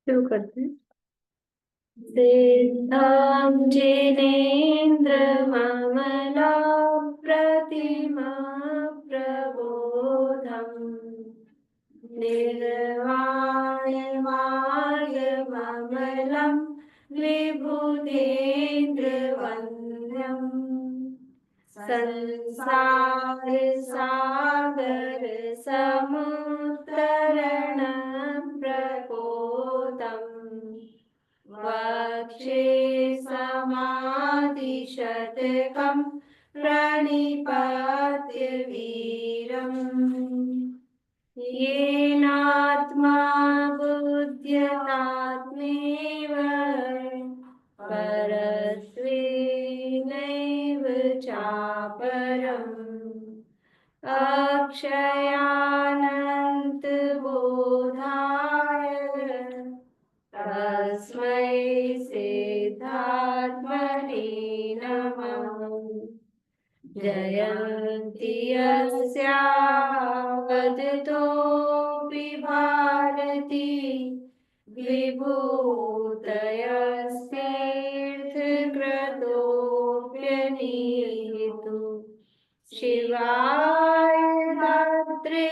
शुरू करते हैं। सिद्धं जिनेन्द्रममला प्रतिमा प्रबोधम् निर्वाणमार्गममलं विभुतेन्द्रवन्द्यम् संसार सागर समुत्तरण प्रकोदम् वक्षे समाधिशतकं प्रणिपत्य वीरम् येनात्मा बुध्यतात्मेव परत्वेनैव चापरम् अक्षयानन्तबोधाय तस्मै सिद्धात्मने नमः। जयन्ति यस्यावदतोऽपि भारती विभूतयस्तीर्थकृतोऽप्यनीतु शिवाय दात्रे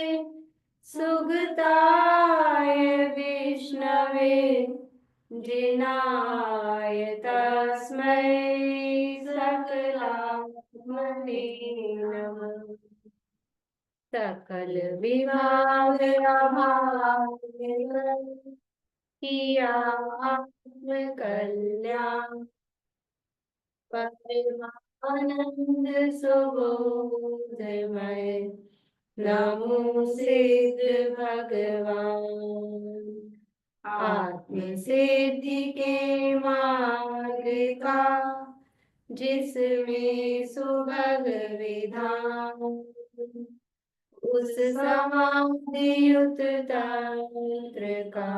सुगताय विष्णवे जिनाय तस्मै सकलात्मने नमः। सकल विभाग किया आत्म कल्याण परमानंद सुबोधमय नमो सिद्ध भगवान। आत्म सिद्धि के मार्ग का जिसमें सुभग विधान उस समाधियुत तंत्र का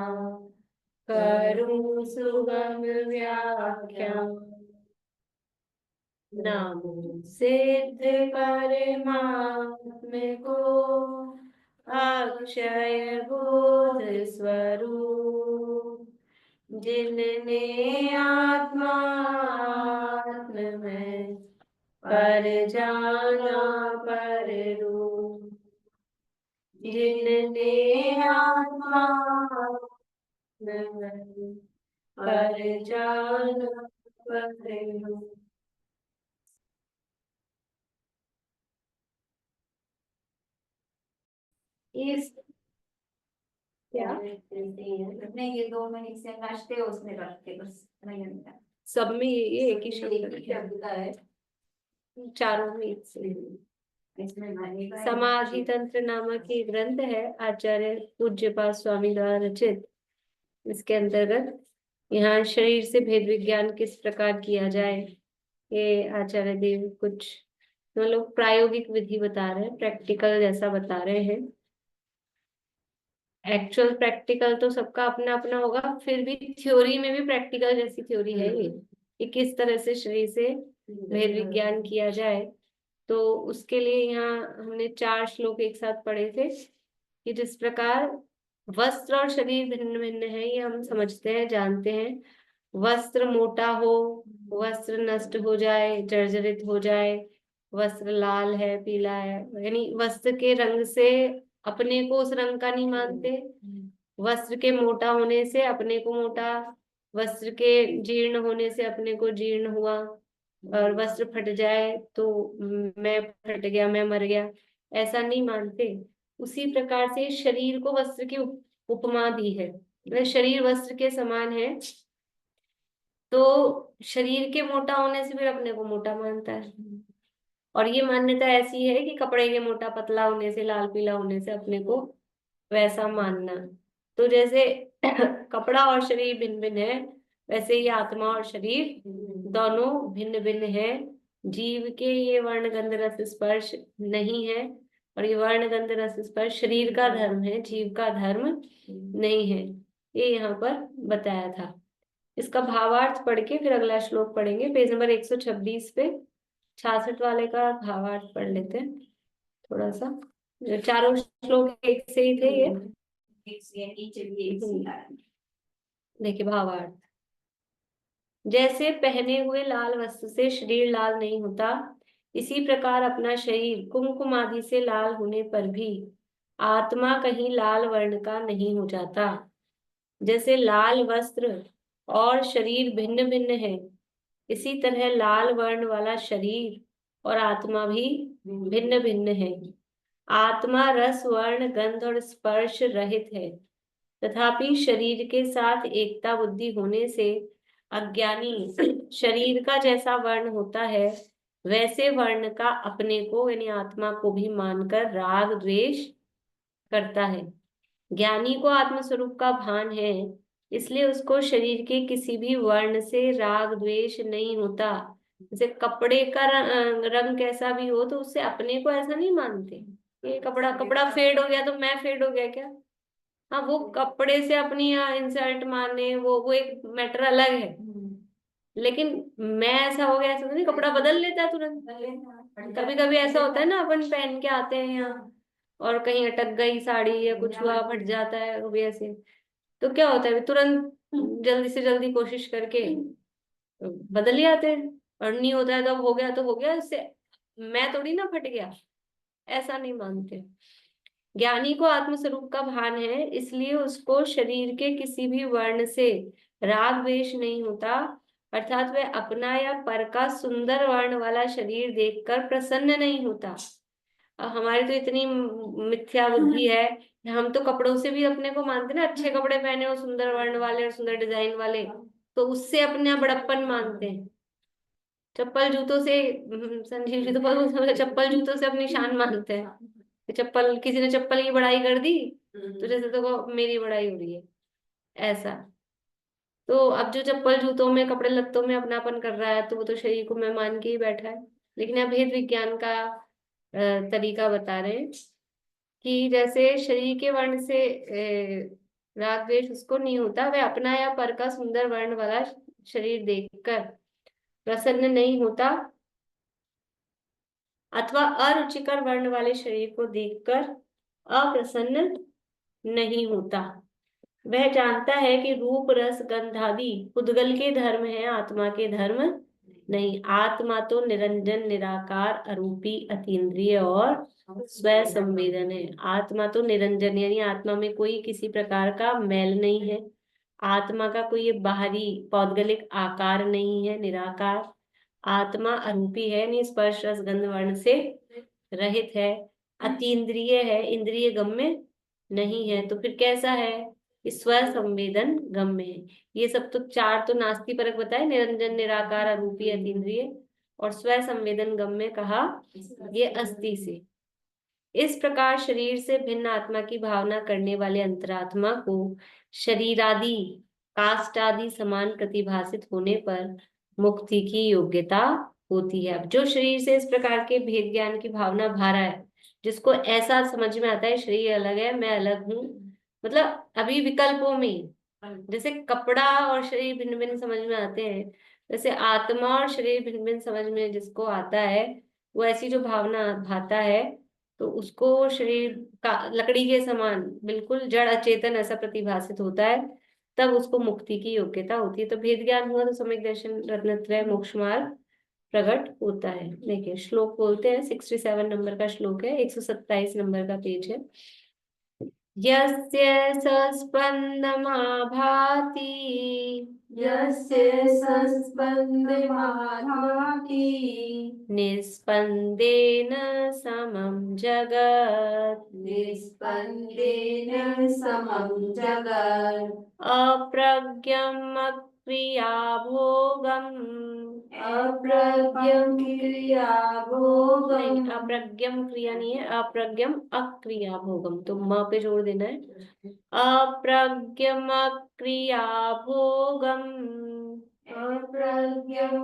करूं सुगम व्याख्यान। नमो सिद्ध परमात्म को अक्षय बोध स्वरूप जिनने आत्मात्म में पर जाना पर रूप जिनने आत्मात्म में पर जाना पर रूप। इस क्या नहीं, ये 2 मिनट से नाचते हो उसमें रखते बस नहीं मिलता। सब में ये एक ही शब्द है, चारों में एक से। समाधि तंत्र नामक ये ग्रंथ है, आचार्य पूज्यपाद स्वामी द्वारा रचित। इसके अंतर्गत यहाँ शरीर से भेद विज्ञान किस प्रकार किया जाए, ये आचार्य देव कुछ लोग प्रायोगिक विधि बता रहे हैं, प्रैक्टिकल जैसा बता रहे हैं। एक्चुअल प्रैक्टिकल तो सबका अपना अपना होगा, फिर भी थ्योरी में भी प्रैक्टिकल जैसी थ्योरी है ये कि किस तरह से शरीर से भेद विज्ञान किया जाए। तो उसके लिए यहाँ हमने 4 श्लोक एक साथ पढ़े थे कि जिस प्रकार वस्त्र और शरीर भिन्न भिन्न है, ये हम समझते हैं, जानते हैं। वस्त्र मोटा हो, वस्त्र नष्ट हो जाए, जर्जरित हो जाए, वस्त्र लाल है, पीला है, यानी वस्त्र के रंग से अपने को उस रंग का नहीं मानते। वस्त्र के मोटा होने से अपने को मोटा, वस्त्र के जीर्ण होने से अपने को जीर्ण हुआ, और वस्त्र फट जाए तो मैं फट गया, मैं मर गया, ऐसा नहीं मानते। उसी प्रकार से शरीर को वस्त्र की उपमा दी है, मतलब शरीर वस्त्र के समान है। तो शरीर के मोटा होने से फिर अपने को मोटा मानता है, और ये मान्यता ऐसी है कि कपड़े के मोटा पतला होने से, लाल पीला होने से अपने को वैसा मानना। तो जैसे कपड़ा और शरीर भिन्न भिन्न है, वैसे ही आत्मा और शरीर दोनों भिन्न भिन्न है। जीव के ये वर्ण गंध रस स्पर्श नहीं है, और ये वर्ण गंध रस स्पर्श शरीर का धर्म है, जीव का धर्म नहीं है, ये यहाँ पर बताया था। इसका भावार्थ पढ़ के फिर अगला श्लोक पढ़ेंगे, पेज नंबर 126 पे। 66 वाले का भावार्थ पढ़ लेते हैं थोड़ा सा। जो चारों श्लोक एक से ही थे ये। देखिए भावार्थ, जैसे पहने हुए लाल वस्त्र से शरीर लाल नहीं होता, इसी प्रकार अपना शरीर कुमकुम आदि से लाल होने पर भी आत्मा कहीं लाल वर्ण का नहीं हो जाता। जैसे लाल वस्त्र और शरीर भिन्न भिन्न है, इसी तरह लाल वर्ण वाला शरीर और आत्मा भी भिन्न भिन्न है। आत्मा रस वर्ण गंध और स्पर्श रहित है, तथापि शरीर के साथ एकता बुद्धि होने से अज्ञानी शरीर का जैसा वर्ण होता है वैसे वर्ण का अपने को यानी आत्मा को भी मानकर राग द्वेष करता है। ज्ञानी को आत्मस्वरूप का भान है, इसलिए उसको शरीर के किसी भी वर्ण से राग द्वेष नहीं होता। जैसे कपड़े का रंग कैसा भी हो तो उससे अपने को ऐसा नहीं मानते, ये कपड़ा कपड़ा फेड हो गया तो मैं फेड हो गया क्या। हाँ, वो कपड़े से अपनी इंसल्ट माने, वो एक मैटर अलग है। लेकिन मैं ऐसा हो गया ऐसा तो नहीं, कपड़ा बदल लेता है तुरंत। कभी कभी ऐसा होता है ना, अपन पहन के आते हैं यहाँ और कहीं अटक गई साड़ी या कुछ हुआ फट जाता है कभी ऐसे, तो क्या होता है तुरंत जल्दी से जल्दी कोशिश करके बदल ही आते हैं। और नहीं होता है तो अब हो गया, इससे मैं थोड़ी ना फट गया, ऐसा नहीं मानते। ज्ञानी को आत्मस्वरूप का भान है, इसलिए उसको शरीर के किसी भी वर्ण से राग द्वेष नहीं होता, अर्थात वह अपना या पर का सुंदर वर्ण वाला शरीर देखकर प्रसन्न नहीं होता। अब हमारी तो इतनी मिथ्या बुद्धि है, हम तो कपड़ों से भी अपने को मानते ना, अच्छे कपड़े पहने हो सुंदर वर्ण वाले और सुंदर डिजाइन वाले, तो उससे अपना बड़प्पन मानते हैं। चप्पल जूतों से संजीव जी तो बहुत चप्पल जूतों से अपनी शान मानते हैं कि चप्पल, किसी ने चप्पल की बड़ाई कर दी तो जैसे तो वो मेरी बड़ाई हो रही है ऐसा। तो अब जो चप्पल जूतों में कपड़े लत्तों में अपनापन कर रहा है तो वो तो शरीर को मैं मान के ही बैठा है। लेकिन अब भेद विज्ञान का तरीका बता रहे हैं कि जैसे शरीर के वर्ण से राग द्वेष उसको नहीं होता, वह अपना या पर का सुंदर वर्ण वाला शरीर देखकर प्रसन्न नहीं होता, अथवा अरुचिकर वर्ण वाले शरीर को देखकर अप्रसन्न नहीं होता। वह जानता है कि रूप रस गंधादि पुद्गल के धर्म है, आत्मा के धर्म नहीं। आत्मा तो निरंजन निराकार अरूपी अतीन्द्रिय और स्व संवेदन है। आत्मा तो निरंजन यानी आत्मा में कोई किसी प्रकार का मैल नहीं है, आत्मा का कोई ये बाहरी पौद्गलिक आकार नहीं है, निराकार। आत्मा अरूपी है, यानी स्पर्श रस गंध वर्ण से रहित है, अतीन्द्रिय है, इंद्रिय गम्य नहीं है। तो फिर कैसा है, स्व संवेदन गम्य है। ये सब तो चार तो नास्ति परक बताए, निरंजन निराकार अरूपी अतीन्द्रिय और स्व संवेदन गम्य कहा ये अस्थि से। इस प्रकार शरीर से भिन्न आत्मा की भावना करने वाले अंतरात्मा को शरीरादि काष्ठ आदि समान प्रतिभासित होने पर मुक्ति की योग्यता होती है। अब जो शरीर से इस प्रकार के भेद ज्ञान की भावना भा रहा है, जिसको ऐसा समझ में आता है शरीर अलग है मैं अलग हूँ, मतलब अभी विकल्पों में जैसे कपड़ा और शरीर भिन्न भिन्न समझ में आते हैं, जैसे आत्मा और शरीर भिन्न भिन्न समझ में जिसको आता है, वो ऐसी जो भावना भाता है तो उसको शरीर का लकड़ी के समान बिल्कुल जड़ अचेतन ऐसा प्रतिभासित होता है, तब उसको मुक्ति की योग्यता होती है। तो भेद ज्ञान हुआ तो सम्यक दर्शन रत्नत्रय मोक्ष मार्ग प्रकट होता है। देखिए श्लोक बोलते हैं, 67 नंबर का श्लोक है, 127 नंबर का पेज है। यस्य सस्पन्दमाभाति यस्य सस्पन्दमाभाति निस्पन्देन समं जगत् निस्पन्देन समं जगत् अप्रज्ञम् अक्रियाभोगम् अप्रज्ञं क्रियाभोगम् नहीं, अप्रज्ञम क्रिया नहीं है, अप्रज्ञम अक्रिया भोगम, तो म पे जोड़ देना है। अप्रज्ञम अक्रिया भोगम अप्रज्ञं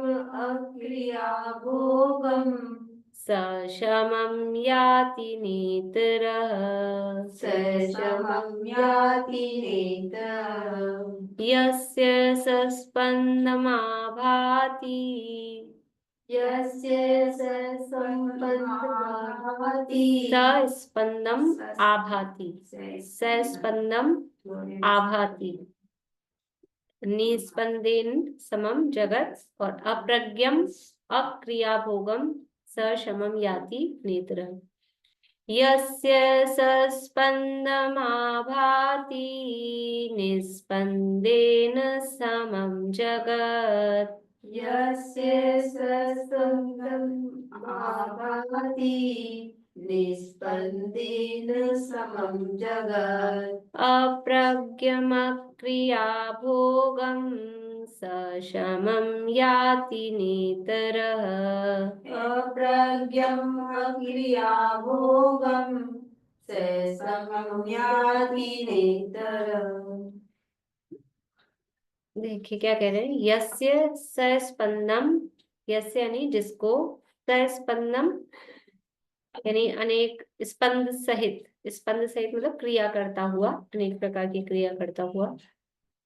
अक्रियाभोगम् सशमं याति नेतरः सशमं याति नेतरः यस्य सस्पन्दमाभाति यस्य सस्पन्दमाभाति सस्पन्दम आभाति, सस्पन्दम आभाति। निस्पंदेन समम जगत, और अप्रज्ञम अक्रिया भोगम स शमम याति नेत्र। यस्य सस्पन्दमाभाति निस्पन्देन समं जगत्। यस्य सस्पन्दम् आभाति निस्पन्देन समं जगत्। अप्रज्ञमक्रिया भोगं स शमं याति नेतरः। अप्रज्ञम् अक्रिया भोगं स समं याति नेतरः। देखिए क्या कह रहे हैं, यस्य सस्पंदम, यस्य यानी जिसको, सस्पंदम यानी अनेक स्पंद सहित, स्पंद सहित मतलब क्रिया करता हुआ, अनेक प्रकार की क्रिया करता हुआ।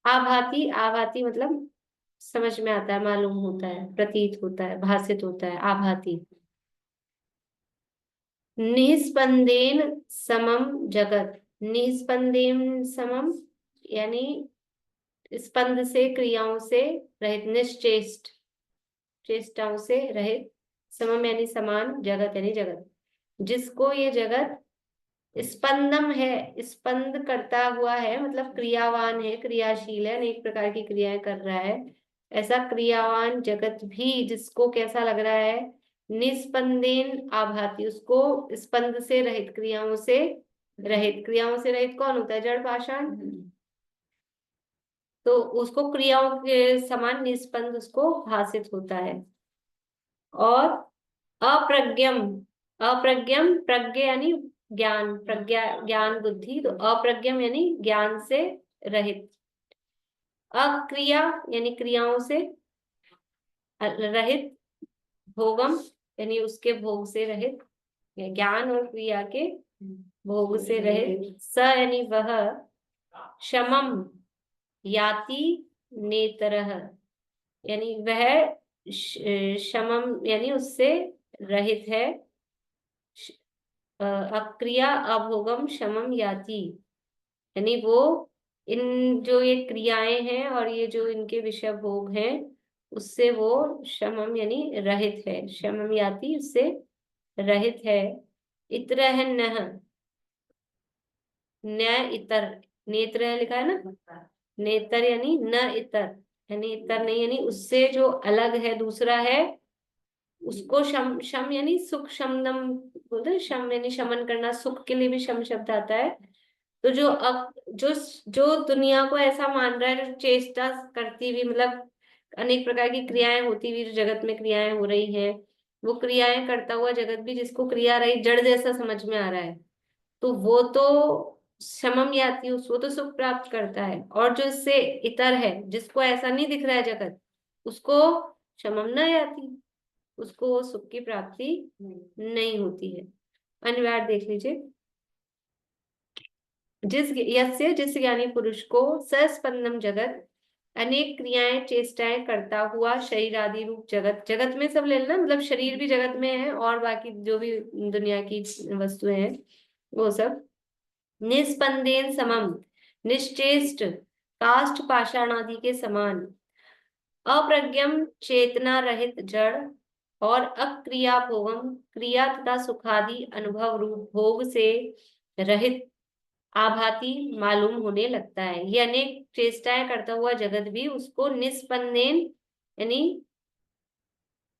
आभाति, आभाति मतलब समझ में आता है, मालूम होता है, प्रतीत होता है, भासित होता है, आभाति। निस्पंदेन समम जगत, निस्पंदेन समम यानी स्पंद से, क्रियाओं से रहित, निश्चेष्ट, चेष्टाओं से रहित, समम यानी समान, जगत यानी जगत, जिसको ये जगत स्पंदम है, स्पंद करता हुआ है, मतलब क्रियावान है, क्रियाशील है, अनेक प्रकार की क्रियाएं कर रहा है, ऐसा क्रियावान जगत भी जिसको कैसा लग रहा है, निस्पंदेन आभाति, उसको स्पंद से रहित, क्रियाओं से रहित, क्रियाओं से रहित कौन होता है, जड़ पाषाण, तो उसको क्रियाओं के समान निस्पंद उसको भासित होता है। और अप्रज्ञम, अप्रज्ञम प्रज्ञ यानी ज्ञान, प्रज्ञा ज्ञान बुद्धि, तो अप्रज्ञम यानी ज्ञान से रहित, अक्रिया यानी क्रियाओं से रहित, भोगम यानी उसके भोग से रहित, ज्ञान और क्रिया के भोग से रहित, स यानी वह, शमम याति नेतरः यानी वह शमम यानी उससे रहित है, अक्रिया अभोगम शमम याति यानी वो इन जो ये क्रियाएं हैं और ये जो इनके विषय भोग हैं उससे वो शमम यानी रहित है, शमम याति उससे रहित है। इतरह नह, न इतर, नेत्र लिखा है ना, नेतर यानी न इतर, यानी इतर नहीं, यानी उससे जो अलग है, दूसरा है, उसको शम, शम यानी सुख, शमदम बोलते हैं, शम यानी शमन करना, सुख के लिए भी शम शब्द आता है। तो जो अब जो दुनिया को ऐसा मान रहा है, जो चेष्टा करती हुई, मतलब अनेक प्रकार की क्रियाएं होती हुई जो जगत में क्रियाएं हो रही हैं, वो क्रियाएं करता हुआ जगत भी जिसको क्रिया रही जड़ जैसा समझ में आ रहा है, तो वो तो शमम याति, वो तो सुख प्राप्त करता है। और जो इससे इतर है, जिसको ऐसा नहीं दिख रहा है जगत, उसको शमम न याति, उसको सुख की प्राप्ति नहीं होती है। अनिवार्य देख लीजिए, जिस ज्ञानी पुरुष को सस्पंदम जगत, अनेक क्रियाएं चेष्टाएं करता हुआ शरीर आदि रूप जगत, जगत में सब ले लेना, मतलब शरीर भी जगत में है और बाकी जो भी दुनिया की वस्तुएं हैं वो सब, निस्पंदेन समम निश्चेष्ट, काष्ठ पाषाण आदि के समान, अप्रज्ञम चेतना रहित जड़, और अक्रिया भोगम क्रिया तथा सुखादि अनुभव रूप भोग से रहित आभाति मालूम होने लगता है। ये अनेक चेष्टाएं करता हुआ जगत भी उसको निस्पंदेन यानी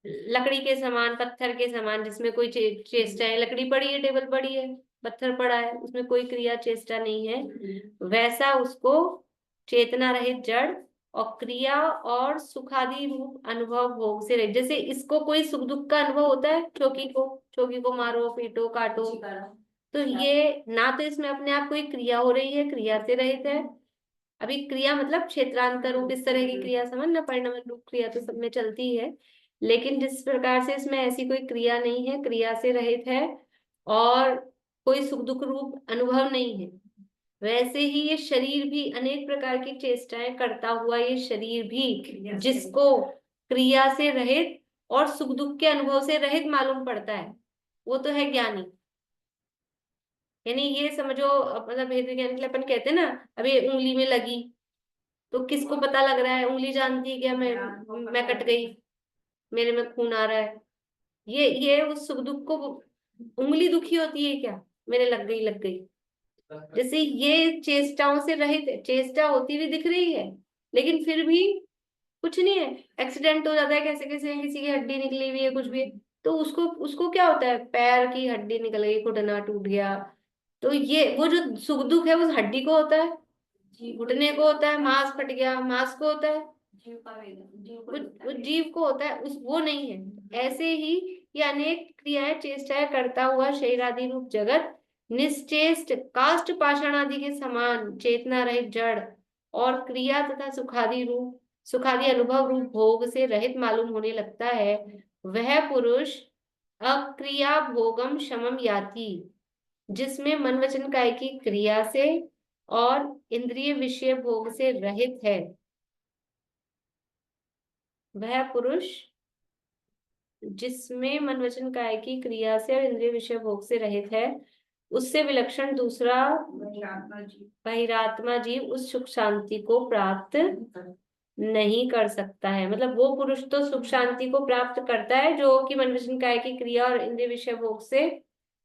लकड़ी के समान, पत्थर के समान, जिसमें कोई चेष्टा है, लकड़ी पड़ी है, टेबल पड़ी है, पत्थर पड़ा है, उसमें कोई क्रिया चेष्टा नहीं है, वैसा उसको चेतना रहित जड़ और क्रिया और सुखादि रूप अनुभव भोग से रहित, जैसे इसको कोई सुख दुख का अनुभव होता है, चौकी को मारो, पीटो, काटो, तो ये ना तो इसमें अपने आप कोई क्रिया हो रही है, क्रिया से रहित है। अभी क्रिया मतलब क्षेत्रांतर रूप इस तरह की क्रिया समझ ना, परिणाम रूप क्रिया तो सब में चलती है, लेकिन जिस प्रकार से इसमें ऐसी कोई क्रिया नहीं है, क्रिया से रहित है और कोई सुख दुख रूप अनुभव नहीं है, वैसे ही ये शरीर भी अनेक प्रकार की चेष्टाएं करता हुआ, ये शरीर भी जिसको क्रिया से रहित और सुख दुख के अनुभव से रहित मालूम पड़ता है, वो तो है ज्ञानी। यानी ये समझो, मतलब भेद विज्ञान के लिए अपन कहते हैं ना, अभी उंगली में लगी, तो किसको पता लग रहा है? उंगली जानती है क्या मैं कट गई, मेरे में खून आ रहा है? ये उस सुख दुख को, उंगली दुखी होती है क्या? मेरे लग गई लग गई। जैसे ये चेष्टाओं से रहित है, चेष्टा होती हुई दिख रही है लेकिन फिर भी कुछ नहीं है। एक्सीडेंट हो जाता है कैसे कैसे, किसी की हड्डी निकली हुई है, कुछ भी है, तो उसको उसको क्या होता है? पैर की हड्डी निकल गई, घुटना टूट गया। तो ये वो जो सुख दुख है उस हड्डी को होता है, घुटने को होता है, मांस फट गया मांस को होता है, जीव का वेदना, जीव को दिखता वो है। जीव को होता है, उस वो नहीं है। ऐसे ही ये अनेक क्रियाएं चेष्टाएं करता हुआ शरीर आदि रूप जगत निश्चेष्ट काष्ठ पाषाण आदि के समान चेतना रहित जड़ और क्रिया तथा सुखादि अनुभव रूप भोग से रहित मालूम होने लगता है। वह पुरुष अक्रिया भोगम शमम याति, जिसमें मन वचन काय की क्रिया से और इंद्रिय विषय भोग से रहित है। वह पुरुष जिसमें मन वचन काय की क्रिया से और इंद्रिय विषय भोग से रहित है, उससे विलक्षण दूसरा बहिरात्मा जीव उस सुख शांति को प्राप्त नहीं कर सकता है। मतलब वो पुरुष तो सुख शांति को प्राप्त करता है जो कि मन वचन काय की क्रिया और इंद्रिय विषय भोग से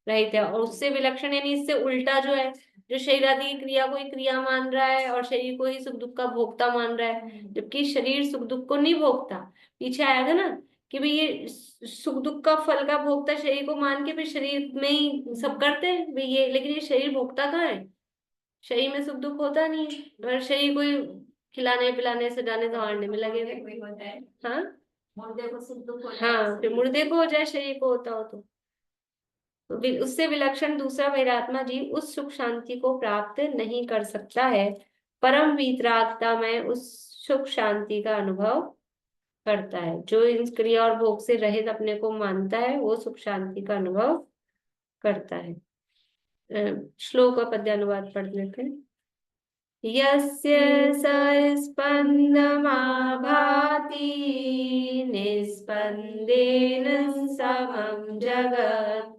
रहित है, और उससे विलक्षण यानी इससे उल्टा जो है, जो शरीर आदि की क्रिया को ही क्रिया मान रहा है और शरीर को ही सुख दुख का भोक्ता मान रहा है, जबकि शरीर सुख दुख को नहीं भोगता। पीछे आया था ना कि भाई ये सुख दुख का फल का भोक्ता शरीर को मान के फिर शरीर में ही सब करते हैं भाई ये, लेकिन ये शरीर भोक्ता कहाँ है? शरीर में सुख दुख होता नहीं है, अगर शरीर को ही खिलाने पिलाने सजाने संवारने में लगे हुए। कोई होता है, हाँ मुर्दे को सुख दुख हो जाए। हाँ, फिर मुर्दे को हो जाए शरीर को होता हो तो उससे विलक्षण दूसरा वैरात्मा जीव उस सुख शांति को प्राप्त नहीं कर सकता है। परम वीतरागता में उस सुख शांति का अनुभव करता है। जो इन क्रिया और भोग से रहित अपने को मानता है वो सुख शांति का अनुभव करता है। श्लोक का पद्यानुवाद पढ़ लेते हैं। यस्य स्पंदमाभाति निस्पंदेन समं जगत्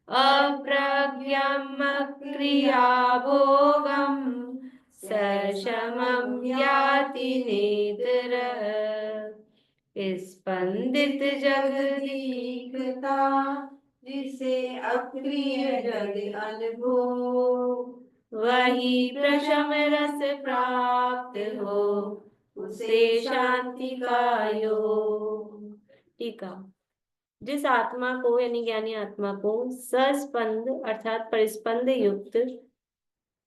अप्रज्ञम् क्रियाभोगं स शमं याति नेतरः। स्पंदित जगदीकता जिसे अक्रिय जग अनुभव, वही प्रशम रस प्राप्त हो उसे शांति का योग। टीका। जिस आत्मा को यानी ज्ञानी आत्मा को सस्पंद अर्थात परिस्पंद युक्त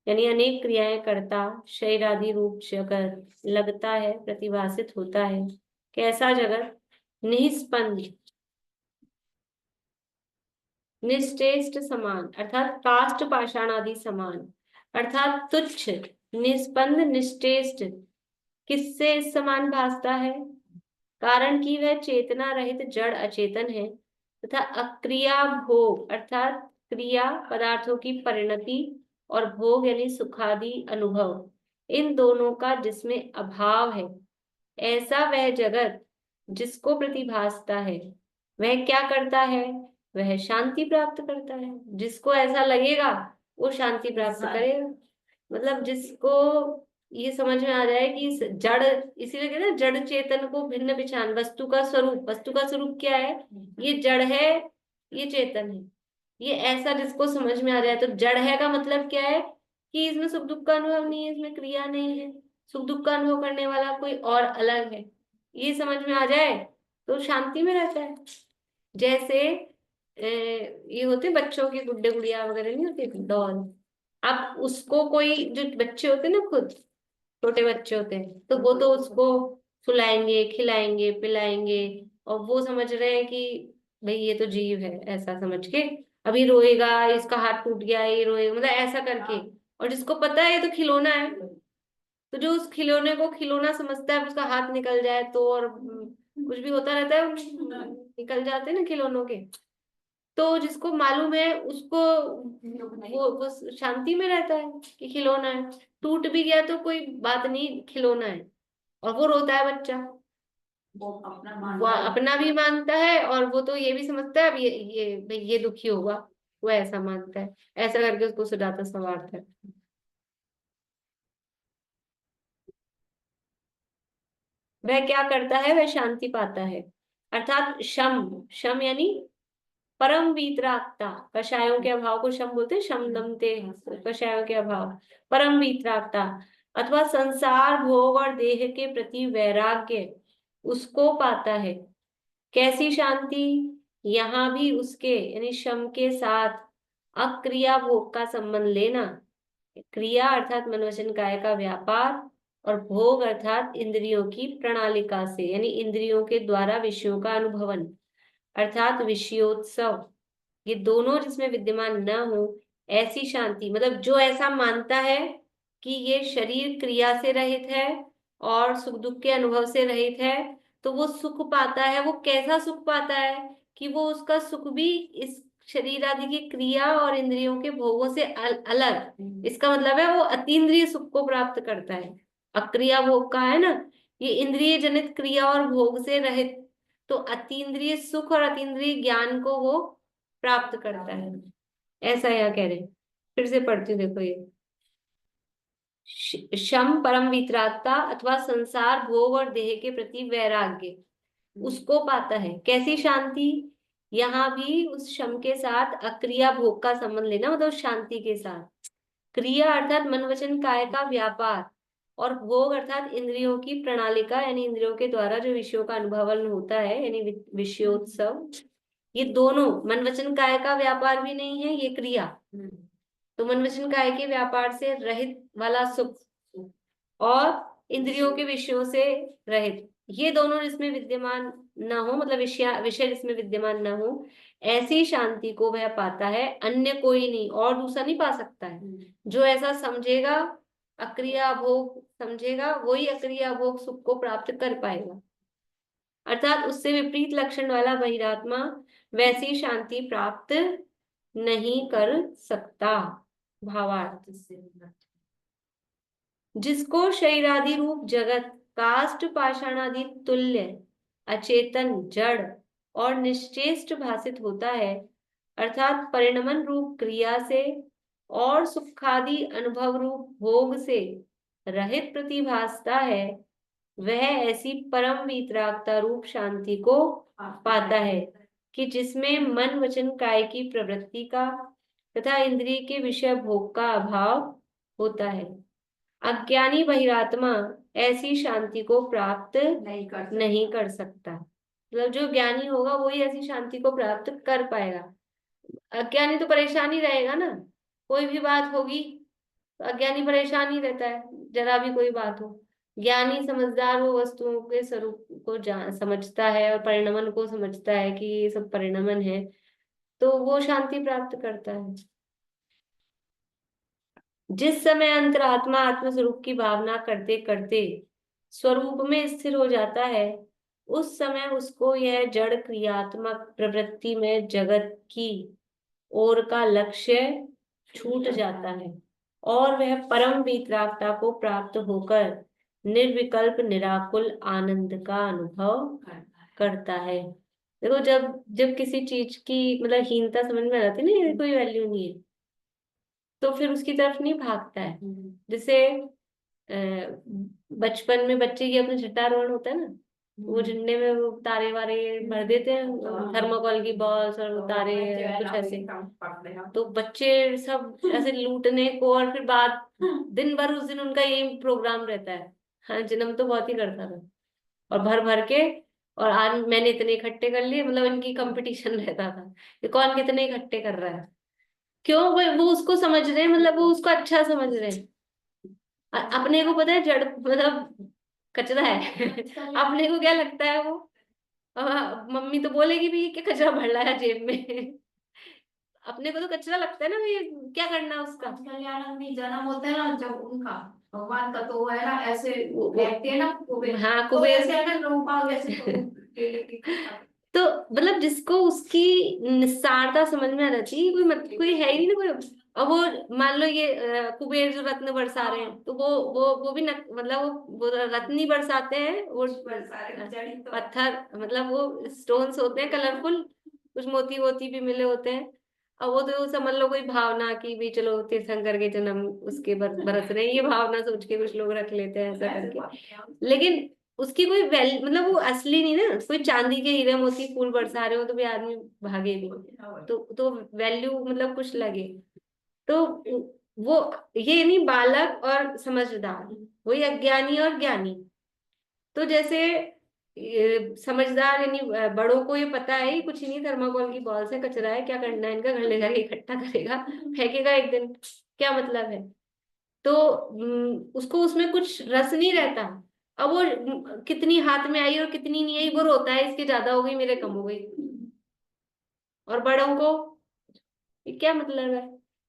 यानी अनेक क्रियाएं करता शरीर आदि रूप जगत लगता है, प्रतिभासित होता है। कैसा जगत? निस्पंद निश्चेष्ट समान अर्थात काष्ठ पाषाण आदि समान अर्थात तुच्छ निस्पंद निश्चेष्ट किससे इस समान भासता है? कारण कि वह चेतना रहित जड़ अचेतन है तथा अक्रिया भोग अर्थात क्रिया पदार्थों की परिणति और भोग यानी सुखादि अनुभव, इन दोनों का जिसमें अभाव है। ऐसा वह जगत जिसको प्रतिभासता है वह क्या करता है? वह शांति प्राप्त करता है। जिसको ऐसा लगेगा वो शांति प्राप्त करेगा। मतलब जिसको ये समझ में आ जाए कि जड़, इसीलिए कहते हैं ना जड़ चेतन को भिन्न पहचान, वस्तु का स्वरूप क्या है? ये जड़ है, ये चेतन है। ये ऐसा जिसको समझ में आ जाए, तो जड़ है का मतलब क्या है कि इसमें सुख दुख का अनुभव नहीं है, इसमें क्रिया नहीं है, सुख दुख का अनुभव करने वाला कोई और अलग है, ये समझ में आ जाए तो शांति में रहता है। जैसे ये होते बच्चों के गुड्डे गुड़िया वगैरह नहीं होते डॉल, अब उसको कोई जो बच्चे होते हैं ना, खुद छोटे बच्चे होते हैं, तो वो तो उसको सुलाएंगे खिलाएंगे पिलाएंगे और वो समझ रहे हैं कि भाई ये तो जीव है, ऐसा समझ के अभी रोएगा, इसका हाथ टूट गया ये रोएगा, मतलब ऐसा करके। और जिसको पता है ये तो खिलौना है, तो जो उस खिलौने को खिलौना समझता है, उसका हाथ निकल जाए तो, और कुछ भी होता रहता है, निकल जाते हैं ना खिलौनों के, तो जिसको मालूम है उसको वो शांति में रहता है कि खिलौना है, टूट भी गया तो कोई बात नहीं, खिलौना है। और वो रोता है बच्चा, वो अपना भी मानता है और वो तो ये भी समझता है अब ये भाई ये दुखी होगा, वो ऐसा मानता है, ऐसा करके उसको सुझाता संवारता है। वह क्या करता है, वह शांति पाता है। अर्थात शम, शम यानी परम वीतरागता, कषायों के अभाव को शम बोलते हैं, शम दमते, कषायों के अभाव, परम वीतरागता अथवा संसार भोग और देह के प्रति वैराग्य, उसको पाता है। कैसी शांति, यहाँ भी उसके यानी शम के साथ अक्रिया भोग का संबंध लेना। क्रिया अर्थात मन वचन काय का व्यापार, और भोग अर्थात इंद्रियों की प्रणालिका से यानी इंद्रियों के द्वारा विषयों का अनुभवन अर्थात विषयोत्सव, ये दोनों जिसमें विद्यमान न हो, ऐसी शांति, मतलब जो ऐसा मानता है कि ये शरीर क्रिया से रहित है और सुख दुख के अनुभव से रहित है, तो वो सुख पाता है। वो कैसा सुख पाता है कि वो उसका सुख भी इस शरीर आदि की क्रिया और इंद्रियों के भोगों से अलग, इसका मतलब है वो अतीन्द्रिय सुख को प्राप्त करता है। अक्रिया भोग का है ना, ये इंद्रिय जनित क्रिया और भोग से रहित, तो अतीन्द्रिय सुख और अतीन्द्रिय ज्ञान को वो प्राप्त करता है, ऐसा यहाँ कह रहे हैं। फिर से पढ़ती हूँ, देखो ये शम परम वितरागता अथवा संसार भोग और देह के प्रति वैराग्य, उसको पाता है। कैसी शांति, यहाँ भी उस शम के साथ अक्रिया भोग का संबंध लेना, मतलब शांति के साथ। क्रिया अर्थात मन वचन काय का व्यापार, और भोग अर्थात इंद्रियों की प्रणालिका यानी इंद्रियों के द्वारा जो विषयों का अनुभवन होता है यानी विषयोत्सव, ये दोनों मन वचन काय का व्यापार भी नहीं है ये क्रिया, तो मन वचन काय के व्यापार से रहित वाला सुख और इंद्रियों के विषयों से रहित, ये दोनों जिसमें विद्यमान न हो, मतलब विषय जिसमें विद्यमान न हो, ऐसी शांति को वह पाता है। अन्य कोई नहीं, और दूसरा नहीं पा सकता है। जो ऐसा समझेगा, अक्रिया भोग समझेगा, वही अक्रिया भोग सुख को प्राप्त कर पाएगा। अर्थात उससे विपरीत लक्षण वाला बहिरात्मा वैसी शांति प्राप्त नहीं कर सकता। भावार्थ, जिसको शरीरादि रूप जगत काष्ठ पाषाणादि तुल्य अचेतन जड़ और निश्चेष्ट भासित होता है, अर्थात परिणमन रूप क्रिया से और सुखादि अनुभव रूप भोग से रहित प्रतिभासता है, वह ऐसी परम वीतरागता रूप शांति को पाता है कि जिसमें मन वचन काय की प्रवृत्ति का तथा इंद्रिय के विषय भोग का अभाव होता है। अज्ञानी बहिरात्मा ऐसी शांति को प्राप्त नहीं कर सकता। मतलब जो ज्ञानी होगा वही ऐसी शांति को प्राप्त कर पाएगा। अज्ञानी तो परेशान ही रहेगा ना, कोई भी बात होगी तो अज्ञानी परेशान ही रहता है, जरा भी कोई बात हो। ज्ञानी समझदार वो वस्तुओं के स्वरूप को समझता है और परिणमन को समझता है कि ये सब परिणमन है, तो वो शांति प्राप्त करता है। जिस समय अंतरात्मा आत्मस्वरूप की भावना करते करते स्वरूप में स्थिर हो जाता है, उस समय उसको यह जड़ क्रियात्मक प्रवृत्ति में जगत की ओर का लक्ष्य छूट जाता है और वह परम वितरागता को प्राप्त होकर निर्विकल्प निराकुल आनंद का अनुभव करता है। देखो, जब जब किसी चीज की मतलब हीनता समझ में आती है ना, कोई वैल्यू नहीं है, तो फिर उसकी तरफ नहीं भागता है। जैसे बचपन में बच्चे की अपने झंडारोहण होता है ना, वो झंडे में वो तारे वारे भर देते हैं, थर्माकोल की बॉल्स और तारे कुछ ऐसे, तो बच्चे सब ऐसे लूटने को, और फिर बाद दिन भर उस दिन उनका यही प्रोग्राम रहता है। हाँ, जन्म तो बहुत ही करता था, और भर भर के, और आज मैंने इतने इकट्ठे कर लिए, मतलब इनकी कंपटीशन रहता था कि कौन कितने इकट्ठे कर रहा है। क्यों, वो उसको समझ रहे हैं, मतलब वो उसको अच्छा समझ रहे हैं। अपने को पता है जड़ मतलब कचरा है अपने को क्या लगता है वो, मम्मी तो बोलेगी भी क्या कचरा भर रहा है जेब में अपने को तो कचरा लगता है ना, ये क्या करना उसका। कल्याणानंदी जन्म होता है ना जब उनका, भगवान का, तो वो है ना ऐसे बैठते हैं ना कुबेर, हाँ, तो कुबेर ऐसे अगर रूपा वैसे तो तो मतलब जिसको उसकी निस्सारता समझ में आ जाती है, कोई है ही नहीं कोई। अब वो मान लो ये कुबेर जो रत्न बरसा रहे हैं, तो वो भी मतलब वो रत्न ही बरसाते हैं, वो पत्थर मतलब वो स्टोन्स होते हैं कलरफुल, कुछ मोती वोती भी मिले होते हैं। अब वो तो समझ लो कोई भावना की भी, चलो तीर्थंकर के जन्म उसके बरस रहे हैं, ये भावना सोच के कुछ लोग रख लेते हैं ऐसा करके। लेकिन उसकी कोई वैल्यू, मतलब वो असली नहीं ना, कोई चांदी के हीरे मोती फूल बरसा रहे हो तो भी आदमी भागे नहीं, तो वैल्यू मतलब कुछ लगे। तो वो, ये नहीं बालक और समझदार, वही अज्ञानी और ज्ञानी। तो जैसे समझदार यानी बड़ों को ये पता है ये कुछ ही नहीं, थर्माकोल की बॉल से कचरा है, क्या करना है इनका, घर ले जाके इकट्ठा करेगा, फेंकेगा एक दिन, क्या मतलब है। तो उसको उसमें कुछ रस नहीं रहता। अब वो कितनी हाथ में आई और कितनी नहीं आई वो रोता है, इसकी ज्यादा हो गई मेरे कम हो गई। और बड़ों को ये क्या मतलब है।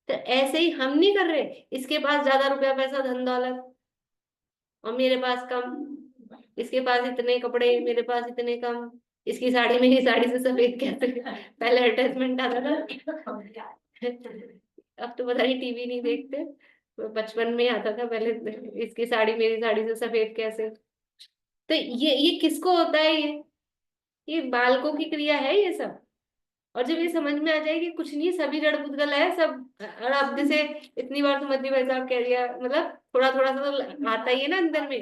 तो ऐसे ही हम नहीं कर रहे, इसके पास ज्यादा रुपया पैसा धन दौलत और मेरे पास कम, इसके पास इतने कपड़े मेरे पास इतने कम, इसकी साड़ी मेरी साड़ी से सफेद कैसे, पहले एडवर्टाइजमेंट आता था। अब तो पता नहीं टीवी नहीं देखते, बचपन में आता था पहले, इसकी साड़ी मेरी साड़ी से सफेद कैसे। तो ये किसको होता है ये बालकों की क्रिया है ये सब। और जब ये समझ में आ जाए कि कुछ नहीं, सभी जड़ पुद्गल है सब। और अब जैसे इतनी बार तो मध्य भाई साहब कह दिया, मतलब थोड़ा थोड़ा सा तो आता ही है ना अंदर में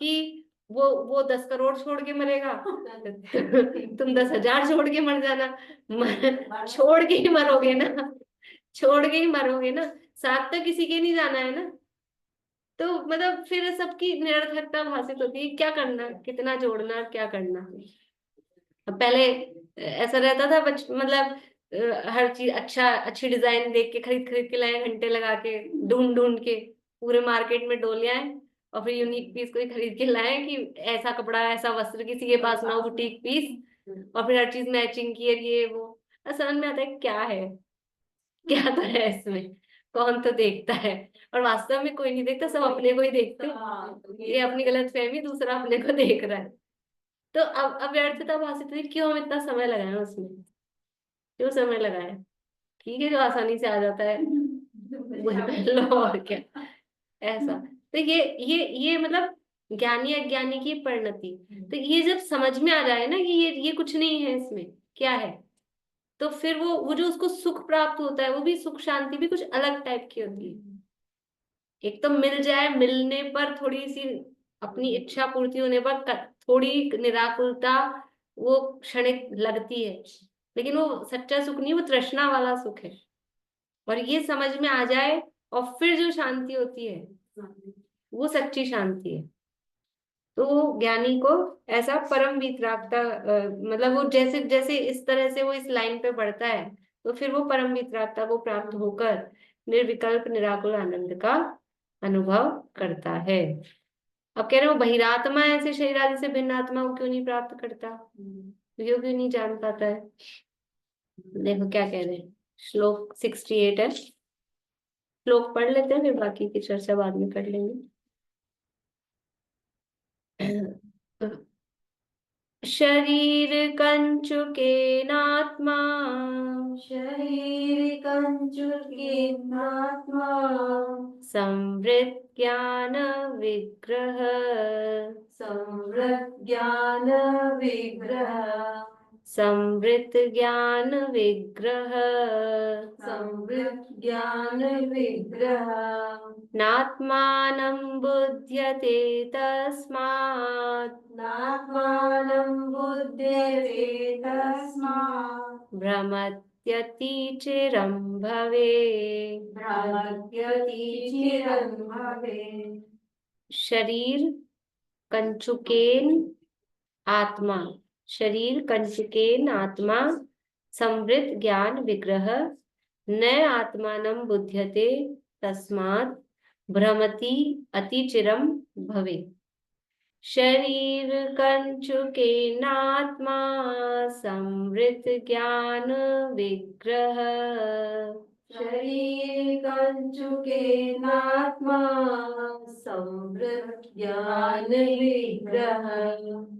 कि वो 10 करोड़ छोड़ के मरेगा, तुम 10,000 छोड़ के मर जाना, छोड़ के ही मरोगे ना, छोड़ के ही मरोगे ना, साथ तो किसी के नहीं जाना है ना। तो मतलब फिर सबकी निरर्थकता भाषित होती है, क्या करना, कितना जोड़ना, क्या करना। अब पहले ऐसा रहता था मतलब हर चीज अच्छा, अच्छी डिजाइन देख के खरीद खरीद के लाए, घंटे लगा के ढूंढ ढूंढ के पूरे मार्केट में डोले आए, और फिर यूनिक पीस कोई खरीद के लाए कि ऐसा कपड़ा ऐसा वस्त्र किसी के पास ना हो, बुटीक पीस, और फिर हर चीज मैचिंग की, ये वो। अब समझ में आता है क्या है, क्या तो है इसमें, कौन तो देखता है। और वास्तव में कोई नहीं देखता, सब अपने को ही देखते हैं। ये अपनी गलत फहमी, दूसरा अपने को देख रहा है। तो अब व्यर्थता भाषित हुई, क्यों हम इतना समय लगाए उसमें, क्यों समय लगाए। ठीक है, जो आसानी से आ जाता है वही पहन लो, और क्या, ऐसा। तो ये मतलब ज्ञानी अज्ञानी की परिणति। तो ये जब समझ में आ जाए ना कि ये कुछ नहीं है, इसमें क्या है, तो फिर वो जो उसको सुख प्राप्त होता है, वो भी सुख शांति भी कुछ अलग टाइप की होती है। एक तो मिल जाए, मिलने पर थोड़ी सी अपनी इच्छा पूर्ति होने पर थोड़ी निराकुलता, वो क्षणिक लगती है, लेकिन वो सच्चा सुख नहीं, वो तृष्णा वाला सुख है। और ये समझ में आ जाए, और फिर जो शांति होती है वो सच्ची शांति है। तो ज्ञानी को ऐसा परम वितरागता, मतलब वो जैसे जैसे इस तरह से वो इस लाइन पे बढ़ता है, तो फिर वो परम वितरागता को प्राप्त होकर निर्विकल्प निराकुल आनंद का अनुभव करता है। अब कह रहे हो बहिरात्मा ऐसे शरीर आदि से भिन्न आत्मा को क्यों नहीं प्राप्त करता, क्यों नहीं जान पाता है। देखो क्या कह रहे हैं, श्लोक 68 है, श्लोक पढ़ लेते हैं, फिर बाकी की चर्चा बाद में कर लेंगे। शरीर कंचुकेनात्मा, शरीर कंचुकीनात्मा, संवृत ज्ञान विग्रह, संवृत ज्ञान विग्रह, संवृत ज्ञान विग्रह, संवृत ज्ञान विग्रह, नात्मानं बुध्यते तस्मात्, नात्मानं बुध्यते तस्मात्, भ्रमत्यतिचिरं भवेत्। भ्रमत्यति चिरं भवेत्। शरीर कंचुकेन आत्मा, शरीर कंचुकेन आत्मा, संवृत ज्ञान विग्रह, न आत्मानं बुध्यते तस्मात् भ्रमति अतिचिरम भवे। शरीर कंचुकेनात्मा, संवृत ज्ञान विग्रह, शरीर कंचुकेनात्मा, संवृत ज्ञान विग्रह,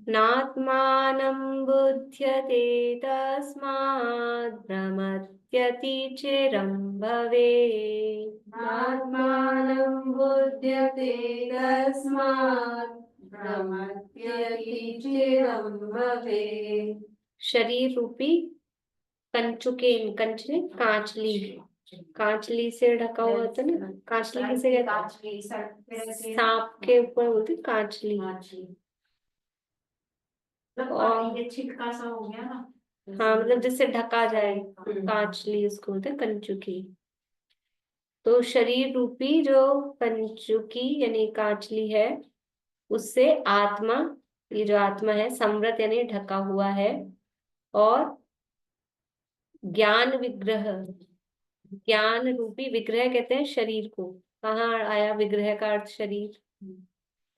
नात्मानं बुध्यते तस्मात् भ्रमत्यतिचिरं भवेत्। नात्मानं बुध्यते तस्मात् भ्रमत्यति चिरं भवेत्। शरीर रूपी कंचुकेन, कंच ने कांचली, कांचली से ढका हुआ होता है ना, कांचली किसे कहते हैं, सांप के ऊपर बोलते हैं कांचली। और ये छिटका सा हो गया ना। हाँ, मतलब जिससे ढका जाए, कांचली उसको बोलते हैं, कंचुकी। तो शरीर रूपी जो कंचुकी यानी कांचली है, उससे आत्मा, ये जो आत्मा है समृत यानी ढका हुआ है। और ज्ञान विग्रह, ज्ञान रूपी विग्रह कहते हैं शरीर को। कहाँ आया विग्रह का अर्थ शरीर?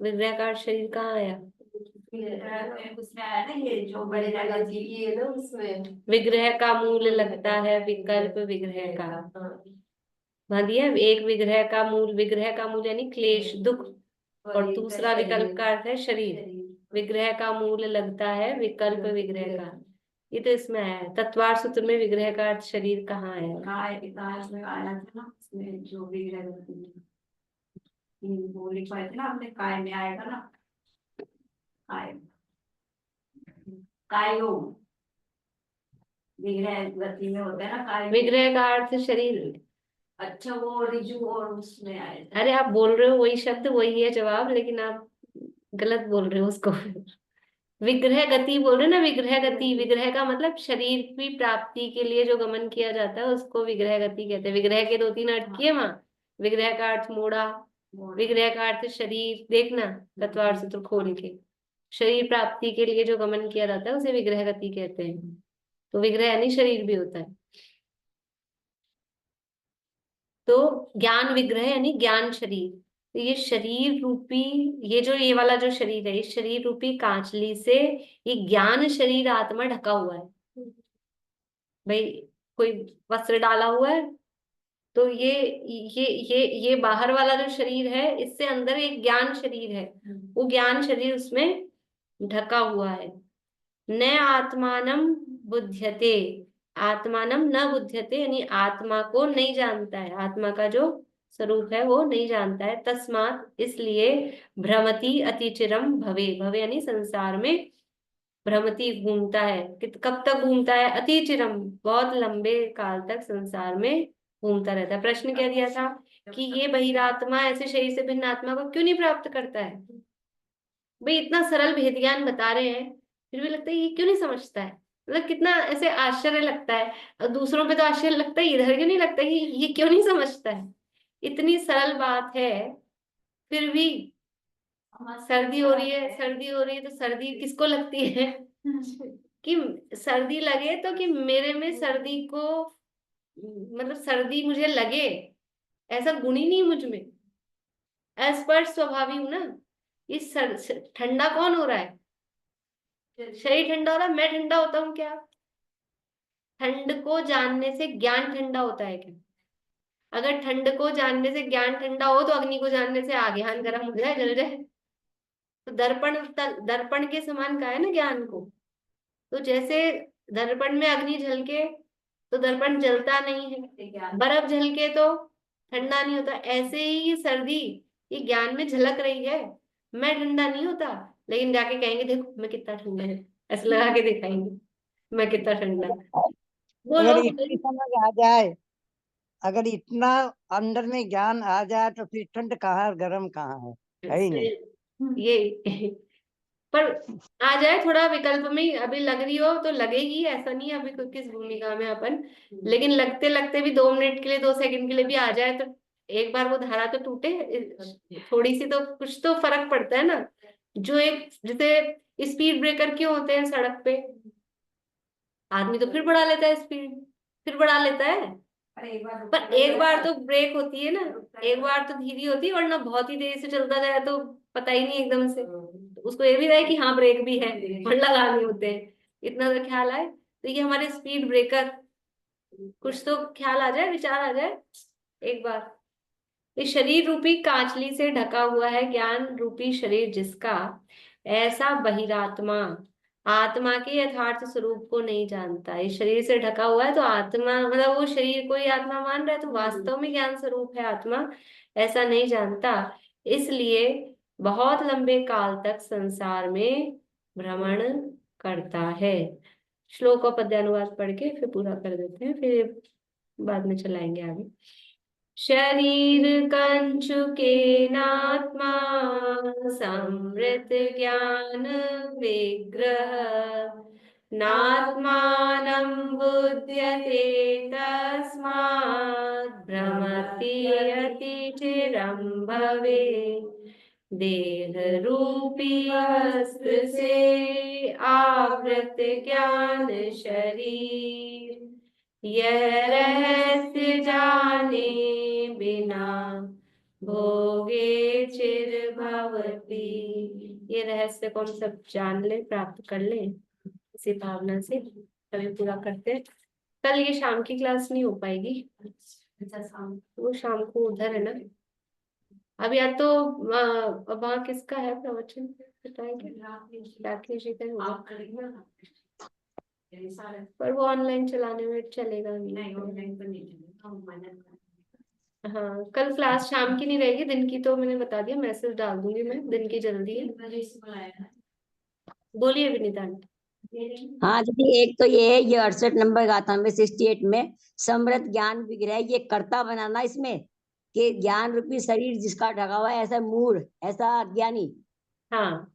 विग्रह का अर्थ शरीर कहाँ आया? उसमें आया ना, ये जो बड़े दादा जी की है ना, उसमें विग्रह का मूल लगता है विकल्प विग्रह का। वहां दिया है, एक विग्रह का मूल, विग्रह का मूल यानी क्लेश दुख, और दूसरा विकल्प का अर्थ है शरीर। विग्रह का मूल लगता है विकल्प विग्रह का, ये तो इसमें है। तत्वार सूत्र में विग्रह का अर्थ शरीर कहाँ है? काय विकास में आया था ना, उसमें जो भी वो लिखवाए थे ना हमने, काय में आएगा ना, काय, कायो विग्रह गति में होता है ना काय। विग्रह का अर्थ शरीर। अच्छा, वो रिजु और उसमें आए थे। अरे आप बोल रहे हो वही शब्द, वही है जवाब, लेकिन आप गलत बोल रहे हो उसको। विग्रह गति बोल रहे हो ना, विग्रह गति। विग्रह का मतलब शरीर की प्राप्ति के लिए जो गमन किया जाता है उसको विग्रह गति कहते हैं। विग्रह के दो तीन अर्थ किए वहां। विग्रह का अर्थ मोड़ा, विग्रह का अर्थ शरीर। देखना तत्वार सूत्र खोल के, शरीर प्राप्ति के लिए जो गमन किया जाता है उसे विग्रह गति कहते हैं। तो विग्रह यानी शरीर भी होता है। तो ज्ञान विग्रह यानी ज्ञान शरीर। तो ये शरीर रूपी, ये जो ये वाला जो शरीर है, इस शरीर रूपी कांचली से ये ज्ञान शरीर आत्मा ढका हुआ है। भाई कोई वस्त्र डाला हुआ है, तो ये बाहर वाला जो शरीर है, इससे अंदर एक ज्ञान शरीर है, वो ज्ञान शरीर उसमें ढका हुआ है। न आत्मानम बुध्यते, आत्मानम न बुध्यते यानी आत्मा को नहीं जानता है, आत्मा का जो स्वरूप है वो नहीं जानता है। तस्मात इसलिए भ्रमति अतिचिरम भवे, भवे यानी संसार में, भ्रमति घूमता है। कब तक घूमता है? अतिचिरम, बहुत लंबे काल तक संसार में घूमता रहता है। प्रश्न क्या दिया था कि ये बहिरात्मा ऐसे शरीर से भिन्न आत्मा को क्यों नहीं प्राप्त करता है? भाई इतना सरल भेद ज्ञान बता रहे हैं, फिर भी लगता है ये क्यों नहीं समझता है। मतलब कितना ऐसे आश्चर्य लगता है, और दूसरों पे तो आश्चर्य लगता है, इधर क्यों नहीं लगता कि ये क्यों नहीं समझता है। इतनी सरल बात है, फिर भी। सर्दी हो रही है, सर्दी हो रही है, तो सर्दी किसको लगती है? कि सर्दी लगे तो कि मेरे में सर्दी को, मतलब सर्दी मुझे लगे, ऐसा गुण ही नहीं मुझ में। अस्पर्श स्वभावी हूं ना। इस ठंडा कौन हो रहा है? शरीर ठंडा हो रहा है, मैं ठंडा होता हूँ क्या? ठंड को जानने से ज्ञान ठंडा होता है क्या? अगर ठंड को जानने से ज्ञान ठंडा हो, तो अग्नि को जानने से आगे हाथ गर्म हो जाए, जल जाए। तो दर्पण, दर्पण के समान का है ना ज्ञान को। तो जैसे दर्पण में अग्नि झलके तो दर्पण जलता नहीं है, बर्फ झलके तो ठंडा नहीं होता, ऐसे ही ये सर्दी, ये ज्ञान में झलक रही है। मैं ठंडा नहीं होता, लेकिन जाके कहेंगे देखो मैं कितना ठंडा है, ऐसे लगा के दिखाएंगे मैं कितना ठंडा। वो अगर लोग इतनी समझ आ जाए, अगर इतना अंदर में ज्ञान आ जाए, तो फिर ठंड कहाँ और गर्म कहाँ है ही नहीं। ये पर आ जाए थोड़ा विकल्प में ही, अभी लग रही हो तो लगेगी, ऐसा नहीं है अभी किस भूमिका में अपन, लेकिन लगते लगते भी 2 मिनट के लिए, 2 सेकंड के लिए भी आ जाए, तो एक बार वो धारा तो टूटे, थोड़ी सी तो कुछ तो फर्क पड़ता है ना। जो एक जैसे स्पीड ब्रेकर क्यों होते हैं सड़क पे? आदमी तो फिर बढ़ा लेता है स्पीड, फिर बढ़ा लेता है, पर एक बार तो ब्रेक होती है ना, एक बार तो धीरे होती है, वरना बहुत ही देर से चलता जाए तो पता ही नहीं एकदम से। तो उसको ये भी रहे कि हाँ ब्रेक भी है, पर लगाने होते हैं, इतना तो ख्याल आए। तो ये हमारे स्पीड ब्रेकर, कुछ तो ख्याल आ जाए, विचार आ जाए एक बार। इस शरीर रूपी कांचली से ढका हुआ है ज्ञान रूपी शरीर जिसका, ऐसा बहिरात्मा आत्मा के यथार्थ स्वरूप को नहीं जानता। इस शरीर से ढका हुआ है तो आत्मा, मतलब वो शरीर को ही आत्मा मान रहा है, तो वास्तव में ज्ञान स्वरूप है आत्मा, ऐसा नहीं जानता। इसलिए बहुत लंबे काल तक संसार में भ्रमण करता है। श्लोक और पद्यानुवाद पढ़ के फिर पूरा कर देते हैं, फिर बाद में चलाएंगे आगे। शरीर कंचुकेनात्मा संवृत ज्ञान विग्रह नात्मानं बुध्यते तस्मात् भ्रमति अतिचिरं भवेत्। देह रूपी वस्त्र से आवृत ज्ञान शरीर, यह रहस्य जाने बिना भोगे चिर भवती। ये रहस्य को हम सब जान ले, प्राप्त कर ले, इसी भावना से कभी पूरा करते हैं। कल ये शाम की क्लास नहीं हो पाएगी, वो शाम को उधर है ना। अब या तो वहाँ किसका है प्रवचन बताएंगे, राकेश जी का होगा, पर वो ऑनलाइन चलाने में चलेगा नहीं, ऑनलाइन पर नहीं चलेगा। हाँ, कल क्लास शाम की नहीं रहेगी, दिन की तो मैंने बता दिया, मैसेज डाल दूंगी मैं, दिन की जल्दी है। बोलिए विनीता आंटी। हाँ दीदी, एक तो ये है, ये 68 नंबर गाथा में 68 में समृद्ध ज्ञान विग्रह, ये कर्ता बनाना इसमें कि ज्ञान रूपी शरीर जिसका ढका हुआ है, ऐसा मूढ़, ऐसा अज्ञानी। हाँ,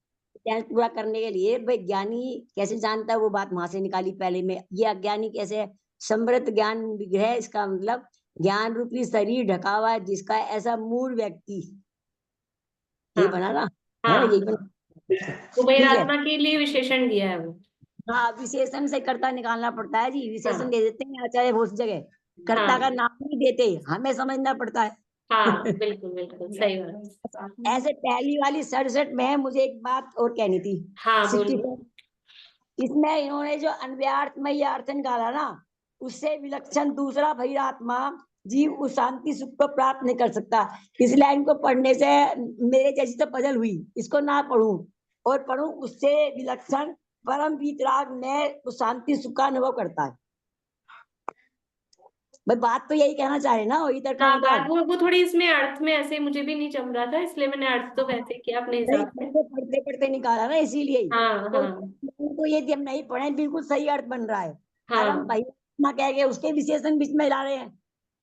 पूरा करने के लिए भाई ज्ञानी कैसे जानता है, वो बात वहां से निकाली पहले में। ये अज्ञानी कैसे है? समृद्ध ज्ञान विग्रह, इसका मतलब ज्ञान रूपी शरीर ढका हुआ है जिसका, ऐसा मूढ़ व्यक्ति। ये हाँ, बना ना, है ना, हाँ, यही बना। वो ठीक है, बहिरात्मा के लिए विशेषण दिया है वो। हाँ विशेषण से कर्ता निकालना पड़ता है जी, विशेषण हाँ, दे देते हैं आचार्य उस जगह, कर्ता का हाँ, नाम नहीं देते, हमें समझना पड़ता है। हाँ, बिल्कुल बिल्कुल सही बात। ऐसे पहली वाली 67 में है, मुझे एक बात और कहनी थी। हाँ, 64 बोलिए। इसमें इन्होंने जो अन्व्यार्थमय अर्थ निकाला ना, उससे विलक्षण दूसरा भैरात्मा जीव उस शांति सुख को प्राप्त नहीं कर सकता। इस लाइन को पढ़ने से मेरे जैसी तो पजल हुई, इसको ना पढ़ूं और पढ़ूं, उससे विलक्षण परम वीतराग में उस शांति सुख का अनुभव करता है। भाई बात तो यही कहना चाह रहे ना, वही तक हाँ, मतलब बात वो थोड़ी इसमें अर्थ में ऐसे मुझे भी नहीं जम रहा था, इसलिए मैंने अर्थ तो वैसे ही किया अपने नहीं, हिसाब से। पढ़ते पढ़ते निकाला ना, इसीलिए ही। हाँ, तो हाँ, तो ये हम नहीं पढ़े, बिल्कुल सही अर्थ बन रहा है। परम हाँ, भाई ना कह के उसके विशेषण बीच में ला रहे हैं,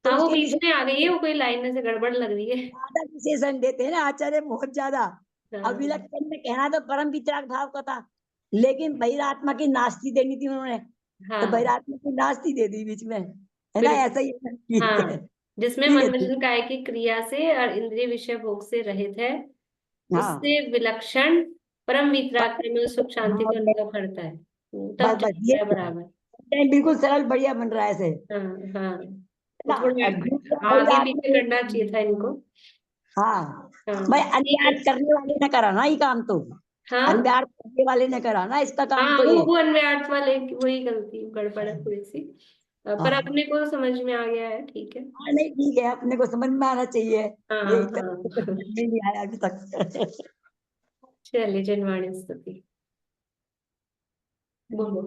तो हाँ, वो उसके बीच में आ गई है, विशेषण वो कोई लाइन में से गड़बड़ लग रही है। ज्यादा विशेषण देते हैं ना आचार्य, बहुत ज्यादा। हाँ, अभिलक्षण में कहना तो परम वितराग भाव का था, लेकिन बहिरात्मा की नास्ती देनी थी उन्होंने, तो हाँ, बहिरात्मा की नास्ती दे दी बीच में, है ना, बिल्कुल। ऐसा ही है। ठीक है, हाँ, जिसमें ठीक मन है, ठीक। वचन काया की क्रिया से और इंद्रिय विषय भोग से रहित है, हाँ, उससे विलक्षण परम वितराग में सुख शांति हाँ, का अनुभव करता है, बस तब बस ये जानता है बराबर। बिल्कुल सरल बढ़िया बन रहा है ऐसे, हाँ, हाँ, वो ना। थोड़ा और दूसरा आगे भैया पीछे करना चाहिए था इनको। हाँ भाई, हाँ, ठीक है। अन्याय करने वाले ने करा ना ये काम तो, हाँ, अन्याय करने वाले ने करा ना इसका काम हाँ, तो ये। वो अन्वयार्थ वाले की वही गलती गड़बड़ है थोड़ी सी, पर हाँ, अपने को समझ में आ गया है, ठीक है। हाँ, नहीं ठीक है, अपने को समझ में आना चाहिए, हाँ, यही हाँ। तो नहीं आया अभी तक। चलिए जनवाणी स्तुति बोलो।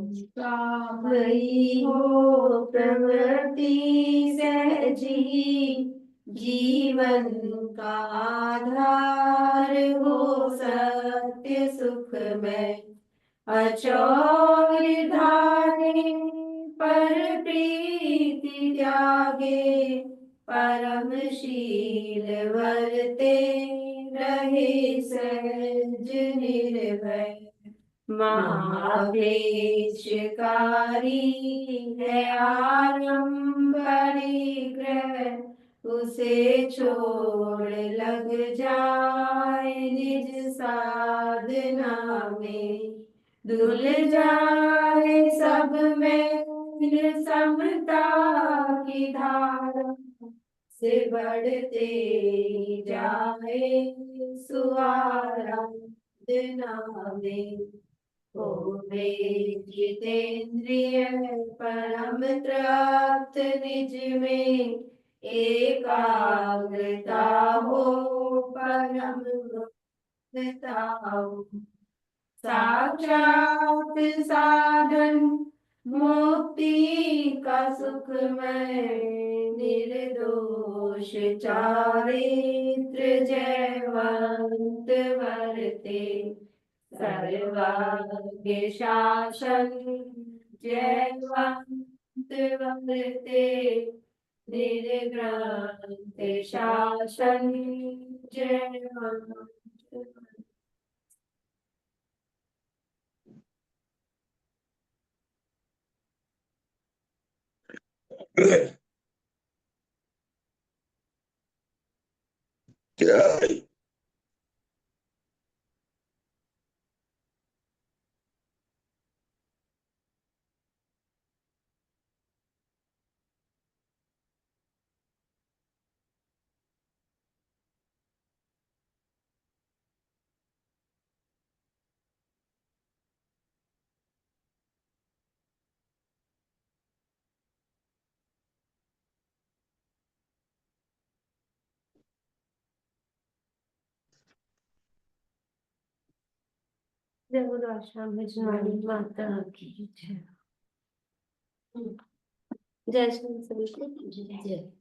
भई हो प्रवृत्ति सहजी, जीवन का आधार हो सत्य सुख में, अचौर धारे पर प्रीति त्यागे, परमशील वर्ते रहे सहज निर्भय, महाक्लेशकारी है आरंभ परिग्रह, उसे छोड़ लग जाए निज साधना में, धुल जाए सब में समता की धारा, से बढ़ते ही जाए सुआराधना में, होवे जितेंद्रिय परम तृप्त निज में, एकाग्रता हो परम मुक्तता हो, साक्षात साधन मुक्ति का सुखमय, निर्दोष चारित्र जयवंत वर्ते, सर्वाग्य शासन जयवंत वर्ते, निर्ग्रंथ शासन जयवंत। जय गुरु आश्रम में जिनवाणी माता की जय। जय श्री सभी को जय।